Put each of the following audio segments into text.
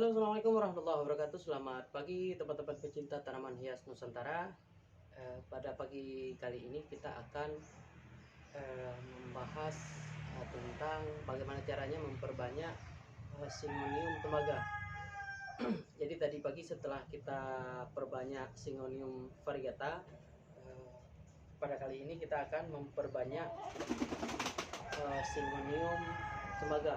Halo, assalamualaikum warahmatullahi wabarakatuh. Selamat pagi teman-teman pecinta tanaman hias Nusantara. Pada pagi kali ini kita akan membahas tentang bagaimana caranya memperbanyak Syngonium tembaga. Jadi tadi pagi setelah kita perbanyak Syngonium variegata, pada kali ini kita akan memperbanyak Syngonium tembaga.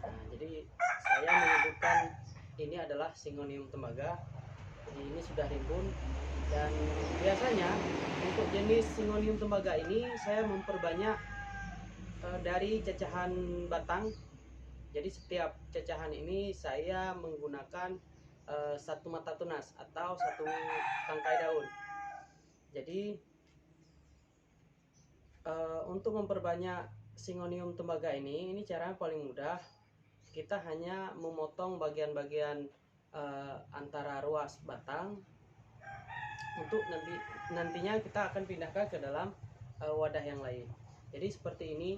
Nah, jadi saya menyebutkan ini adalah Syngonium tembaga. Jadi ini sudah rimbun, dan biasanya untuk jenis Syngonium tembaga ini saya memperbanyak dari cacahan batang. Jadi setiap cacahan ini saya menggunakan satu mata tunas atau satu tangkai daun. Jadi untuk memperbanyak Syngonium tembaga ini cara paling mudah. Kita hanya memotong bagian-bagian antara ruas batang. Untuk nantinya kita akan pindahkan ke dalam wadah yang lain. Jadi seperti ini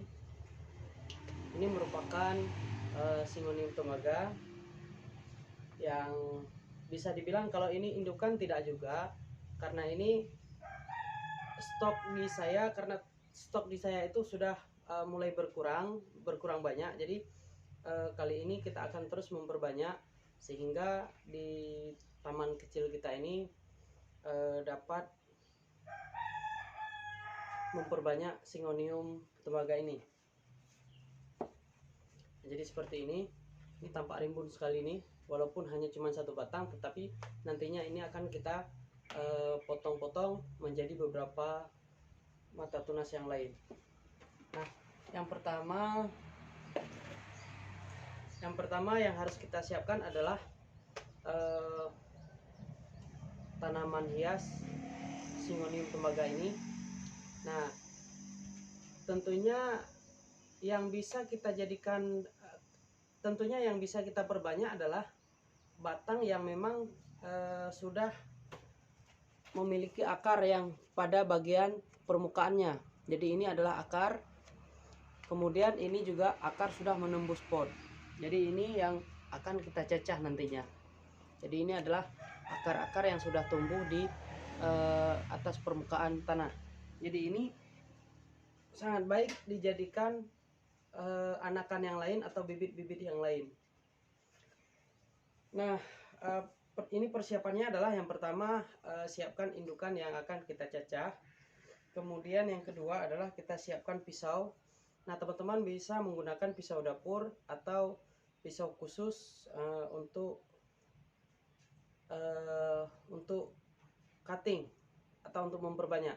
merupakan Syngonium tembaga yang bisa dibilang kalau ini indukan tidak juga, karena ini stok di saya itu sudah mulai berkurang banyak. Jadi kali ini kita akan terus memperbanyak sehingga di taman kecil kita ini dapat memperbanyak Syngonium tembaga ini. Jadi seperti ini tampak rimbun sekali ini, walaupun hanya cuma satu batang, tetapi nantinya ini akan kita potong-potong menjadi beberapa mata tunas yang lain. Nah, yang pertama yang harus kita siapkan adalah tanaman hias Syngonium tembaga ini. Nah, tentunya yang bisa kita perbanyak adalah batang yang memang sudah memiliki akar yang pada bagian permukaannya. Jadi ini adalah akar, kemudian ini juga akar sudah menembus pot. Jadi ini yang akan kita cecah nantinya. Jadi ini adalah akar-akar yang sudah tumbuh di atas permukaan tanah. Jadi ini sangat baik dijadikan anakan yang lain atau bibit-bibit yang lain. Nah, ini persiapannya adalah yang pertama siapkan indukan yang akan kita cacah. Kemudian yang kedua adalah kita siapkan pisau. Nah, teman-teman bisa menggunakan pisau dapur atau pisau khusus untuk cutting atau untuk memperbanyak.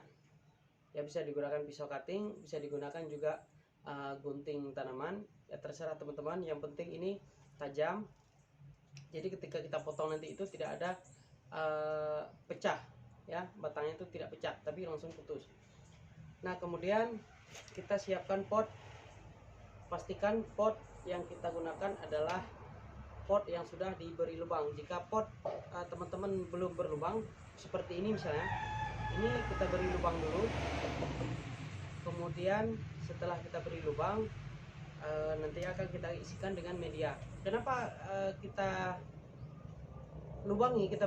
Ya, bisa digunakan pisau cutting, bisa digunakan juga gunting tanaman. Ya terserah teman-teman, yang penting ini tajam. Jadi ketika kita potong nanti itu tidak ada pecah, ya, batangnya itu tidak pecah tapi langsung putus. Nah, kemudian kita siapkan pot. Pastikan pot yang kita gunakan adalah pot yang sudah diberi lubang. Jika pot teman-teman belum berlubang seperti ini misalnya, ini kita beri lubang dulu. Kemudian setelah kita beri lubang, nanti akan kita isikan dengan media. Kenapa kita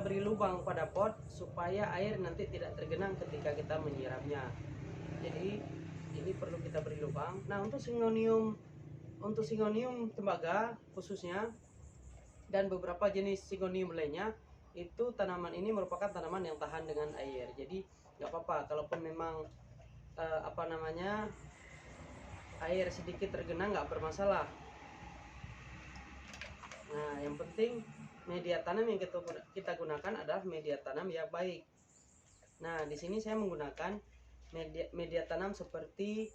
beri lubang pada pot? Supaya air nanti tidak tergenang ketika kita menyiramnya. Jadi ini perlu kita beri lubang. Nah, untuk Syngonium tembaga khususnya dan beberapa jenis Syngonium lainnya, itu tanaman ini merupakan tanaman yang tahan dengan air. Jadi nggak apa-apa kalaupun memang air sedikit tergenang, nggak bermasalah. Nah, yang penting media tanam yang kita gunakan adalah media tanam yang baik. Nah, di sini saya menggunakan media tanam seperti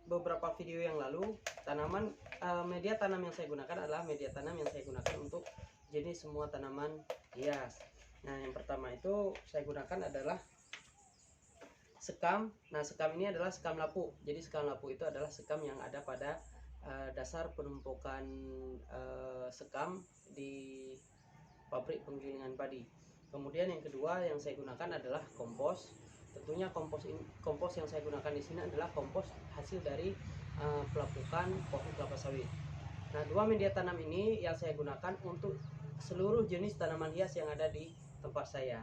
beberapa video yang lalu. Media tanam yang saya gunakan adalah media tanam yang saya gunakan untuk jenis semua tanaman hias. Nah, yang pertama itu saya gunakan adalah sekam. Nah, sekam ini adalah sekam lapuk. Jadi sekam lapuk itu adalah sekam yang ada pada dasar penumpukan sekam di pabrik penggilingan padi. Kemudian yang kedua yang saya gunakan adalah kompos. Tentunya kompos yang saya gunakan di sini adalah kompos hasil dari pelapukan pohon kelapa sawit. Nah, 2 media tanam ini yang saya gunakan untuk seluruh jenis tanaman hias yang ada di tempat saya.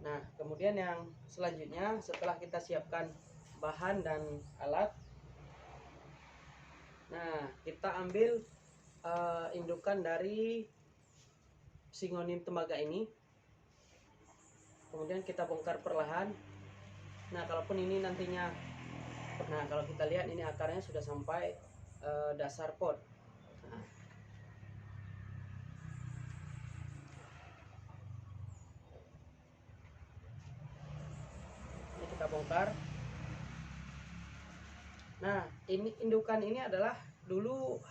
Nah, kemudian yang selanjutnya setelah kita siapkan bahan dan alat, nah kita ambil indukan dari Syngonium tembaga ini, kemudian kita bongkar perlahan. Nah, kalaupun ini nantinya, nah kalau kita lihat ini akarnya sudah sampai dasar pot. Nah, ini kita bongkar. Nah, ini indukan ini adalah dulu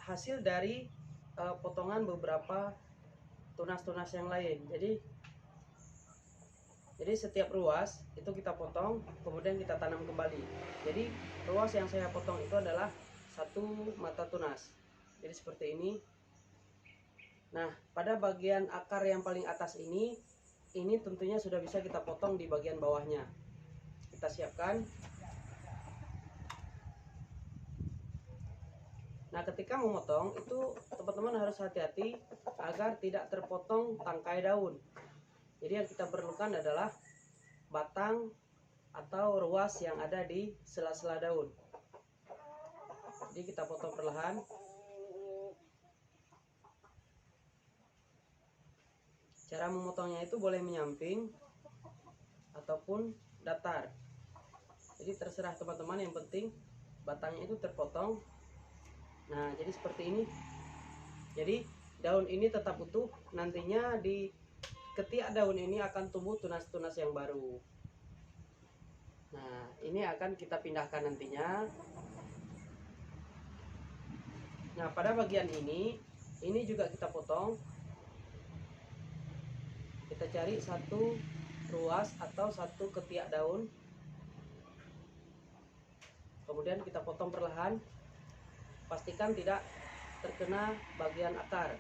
hasil dari potongan beberapa tunas-tunas yang lain. Jadi setiap ruas itu kita potong, kemudian kita tanam kembali. Jadi ruas yang saya potong itu adalah 1 mata tunas. Jadi seperti ini. Nah, pada bagian akar yang paling atas ini tentunya sudah bisa kita potong di bagian bawahnya. Kita siapkan. Nah, ketika memotong itu teman-teman harus hati-hati agar tidak terpotong tangkai daun. Jadi yang kita perlukan adalah batang atau ruas yang ada di sela-sela daun. Jadi kita potong perlahan. Cara memotongnya itu boleh menyamping ataupun datar. Jadi terserah teman-teman, yang penting batangnya itu terpotong. Nah, jadi seperti ini. Jadi daun ini tetap utuh, nantinya di ketiak daun ini akan tumbuh tunas-tunas yang baru. Nah, ini akan kita pindahkan nantinya. Nah, pada bagian ini juga kita potong. Kita cari 1 ruas atau 1 ketiak daun. Kemudian kita potong perlahan. Pastikan tidak terkena bagian akar.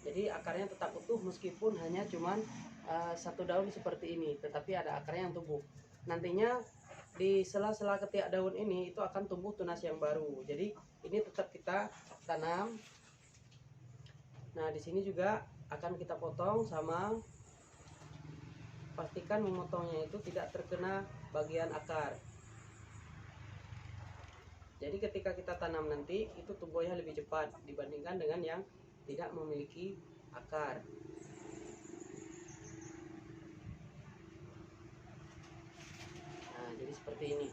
Jadi akarnya tetap utuh meskipun hanya cuman 1 daun seperti ini, tetapi ada akarnya yang tumbuh. Nantinya di sela-sela ketiak daun ini itu akan tumbuh tunas yang baru. Jadi ini tetap kita tanam. Nah, di sini juga akan kita potong sama. Pastikan memotongnya itu tidak terkena bagian akar. Jadi ketika kita tanam nanti itu tumbuhnya lebih cepat dibandingkan dengan yang tidak memiliki akar. Nah, jadi seperti ini.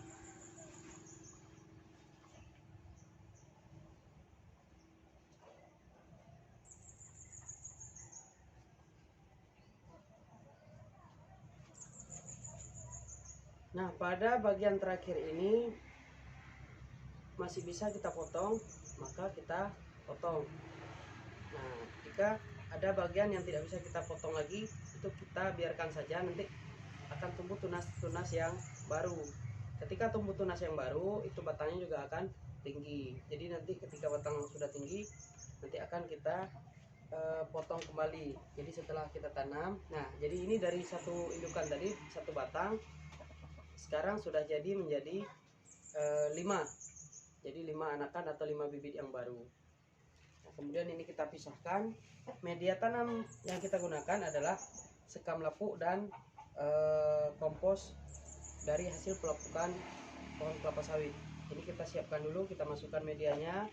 Nah, pada bagian terakhir ini masih bisa kita potong, maka kita potong. Nah, jika ada bagian yang tidak bisa kita potong lagi, itu kita biarkan saja, nanti akan tumbuh tunas-tunas yang baru. Ketika tumbuh tunas yang baru, itu batangnya juga akan tinggi. Jadi nanti ketika batang sudah tinggi, nanti akan kita potong kembali. Jadi setelah kita tanam, nah jadi ini dari 1 indukan tadi 1 batang, sekarang sudah jadi menjadi 5. Jadi 5 anakan atau 5 bibit yang baru. Nah, kemudian ini kita pisahkan. Media tanam yang kita gunakan adalah sekam lapuk dan kompos dari hasil pelapukan pohon kelapa sawit. Ini kita siapkan dulu, kita masukkan medianya.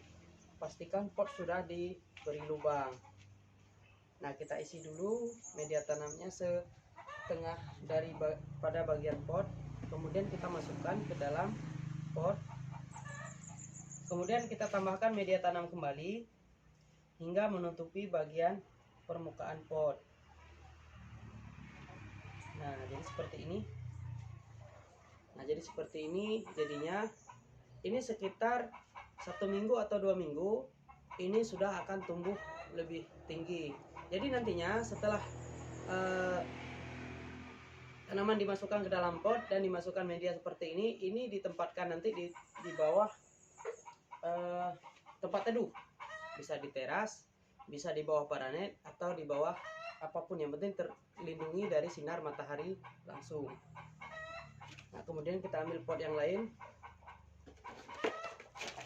Pastikan pot sudah diberi lubang. Nah, kita isi dulu media tanamnya setengah pada bagian pot. Kemudian kita masukkan ke dalam pot. Kemudian kita tambahkan media tanam kembali hingga menutupi bagian permukaan pot. Nah, jadi seperti ini. Nah, jadi seperti ini jadinya. Ini sekitar 1 minggu atau 2 minggu ini sudah akan tumbuh lebih tinggi. Jadi nantinya setelah tanaman dimasukkan ke dalam pot dan dimasukkan media seperti ini ditempatkan nanti di bawah tempat teduh. Bisa di teras, bisa di bawah paranet, atau di bawah apapun, yang penting terlindungi dari sinar matahari langsung. Nah, kemudian kita ambil pot yang lain.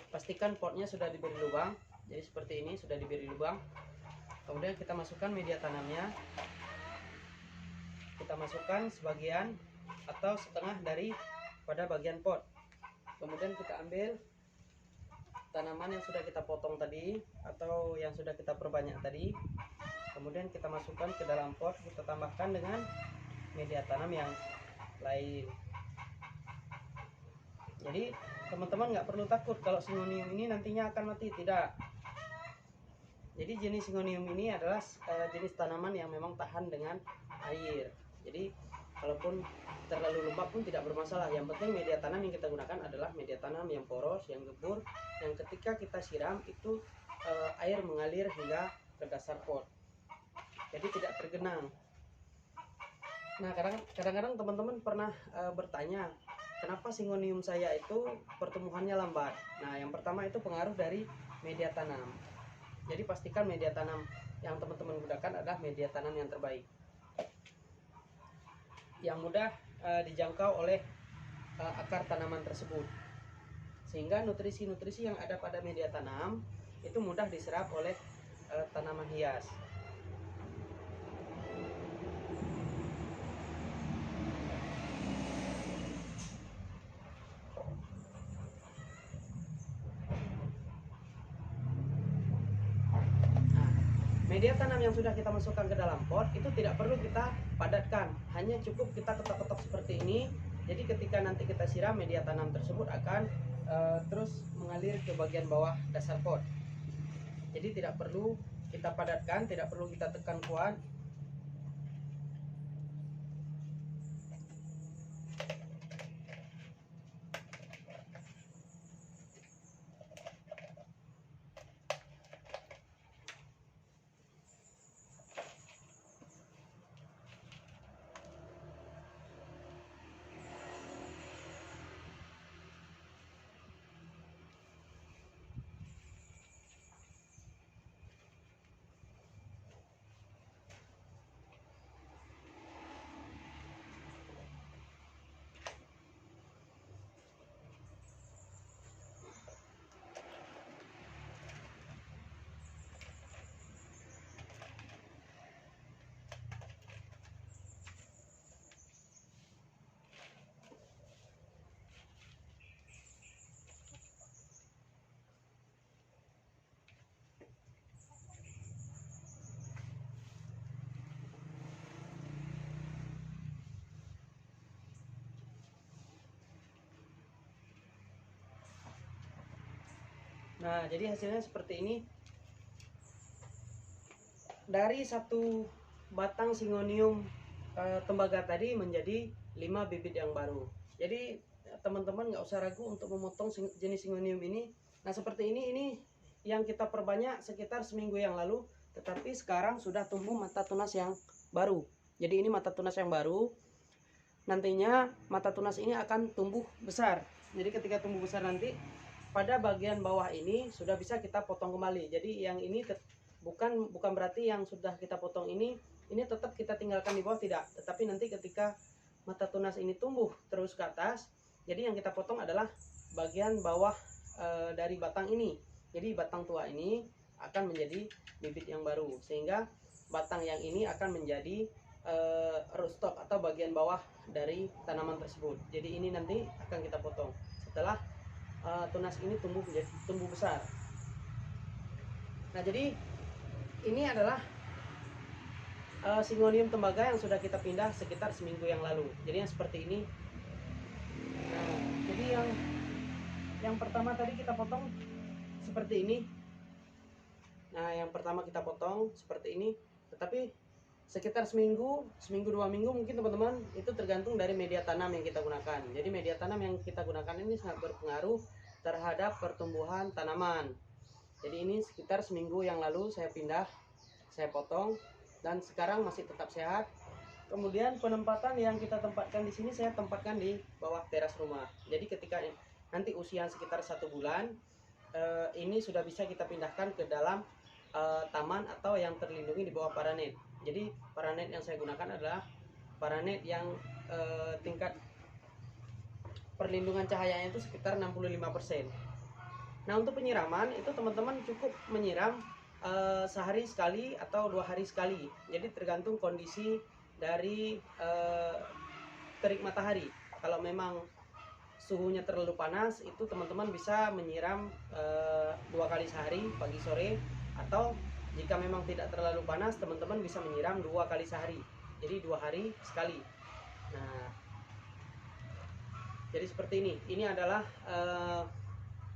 pastikan potnya sudah diberi lubang. Jadi seperti ini, sudah diberi lubang. Kemudian kita masukkan media tanamnya. Kita masukkan sebagian atau setengah dari pada bagian pot. Kemudian kita ambil tanaman yang sudah kita potong tadi atau yang sudah kita perbanyak tadi. Kemudian kita masukkan ke dalam pot, kita tambahkan dengan media tanam yang lain. Jadi teman-teman nggak perlu takut kalau Syngonium ini nantinya akan mati, tidak. Jadi jenis Syngonium ini adalah jenis tanaman yang memang tahan dengan air. Jadi kalaupun terlalu lembab pun tidak bermasalah. Yang penting media tanam yang kita gunakan adalah media tanam yang poros, yang gembur, yang ketika kita siram itu air mengalir hingga ke dasar pot. Jadi tidak tergenang. Nah, kadang-kadang teman-teman pernah bertanya, kenapa Syngonium saya itu pertumbuhannya lambat? Nah, yang pertama itu pengaruh dari media tanam. Jadi pastikan media tanam yang teman-teman gunakan adalah media tanam yang terbaik, yang mudah dijangkau oleh akar tanaman tersebut, sehingga nutrisi-nutrisi yang ada pada media tanam itu mudah diserap oleh tanaman hias. Media tanam yang sudah kita masukkan ke dalam pot itu tidak perlu kita padatkan, hanya cukup kita ketok-ketok seperti ini. Jadi ketika nanti kita siram, media tanam tersebut akan terus mengalir ke bagian bawah dasar pot. Jadi tidak perlu kita padatkan, tidak perlu kita tekan kuat. Nah, jadi hasilnya seperti ini. Dari satu batang Syngonium tembaga tadi menjadi 5 bibit yang baru. Jadi teman-teman nggak usah ragu untuk memotong jenis Syngonium ini. Nah, seperti ini yang kita perbanyak sekitar seminggu yang lalu, tetapi sekarang sudah tumbuh mata tunas yang baru. Jadi ini mata tunas yang baru. Nantinya mata tunas ini akan tumbuh besar. Jadi ketika tumbuh besar nanti pada bagian bawah ini sudah bisa kita potong kembali. Jadi yang ini bukan berarti yang sudah kita potong ini tetap kita tinggalkan di bawah, tidak. Tetapi nanti ketika mata tunas ini tumbuh terus ke atas, jadi yang kita potong adalah bagian bawah dari batang ini. Jadi batang tua ini akan menjadi bibit yang baru, sehingga batang yang ini akan menjadi rootstock atau bagian bawah dari tanaman tersebut. Jadi ini nanti akan kita potong setelah tunas ini tumbuh besar. Nah, jadi ini adalah Syngonium tembaga yang sudah kita pindah sekitar seminggu yang lalu. Jadi yang seperti ini. Nah, jadi yang pertama tadi kita potong seperti ini. Nah, yang pertama kita potong seperti ini. Tetapi sekitar seminggu 2 minggu mungkin teman-teman, itu tergantung dari media tanam yang kita gunakan. Jadi media tanam yang kita gunakan ini sangat berpengaruh terhadap pertumbuhan tanaman. Jadi ini sekitar seminggu yang lalu saya pindah, saya potong, dan sekarang masih tetap sehat. Kemudian penempatan yang kita tempatkan di sini, saya tempatkan di bawah teras rumah. Jadi ketika nanti usia sekitar 1 bulan, ini sudah bisa kita pindahkan ke dalam taman atau yang terlindungi di bawah paranet. Jadi paranet yang saya gunakan adalah paranet yang tingkat perlindungan cahayanya itu sekitar 65%. Nah, untuk penyiraman itu teman-teman cukup menyiram sehari sekali atau 2 hari sekali. Jadi tergantung kondisi dari terik matahari. Kalau memang suhunya terlalu panas, itu teman-teman bisa menyiram 2 kali sehari, pagi sore. Atau jika memang tidak terlalu panas, teman-teman bisa menyiram 2 kali sehari. Jadi 2 hari sekali. Nah, jadi seperti ini. Ini adalah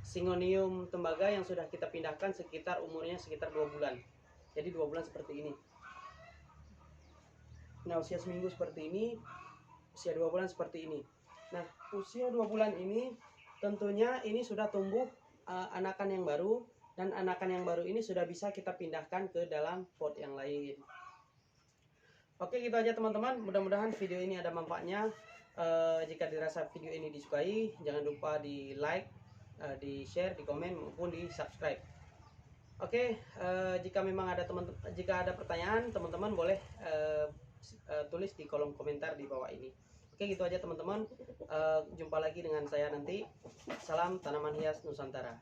Syngonium tembaga yang sudah kita pindahkan sekitar umurnya sekitar 2 bulan. Jadi 2 bulan seperti ini. Nah, usia seminggu seperti ini, usia 2 bulan seperti ini. Nah, usia 2 bulan ini tentunya ini sudah tumbuh anakan yang baru, dan anakan yang baru ini sudah bisa kita pindahkan ke dalam pot yang lain. Oke, gitu aja teman-teman. Mudah-mudahan video ini ada manfaatnya. Jika dirasa video ini disukai, jangan lupa di like, di share, di komen maupun di subscribe. Oke, jika memang ada jika ada pertanyaan, teman-teman boleh tulis di kolom komentar di bawah ini. Oke, gitu aja teman-teman. Jumpa lagi dengan saya nanti. Salam tanaman hias Nusantara.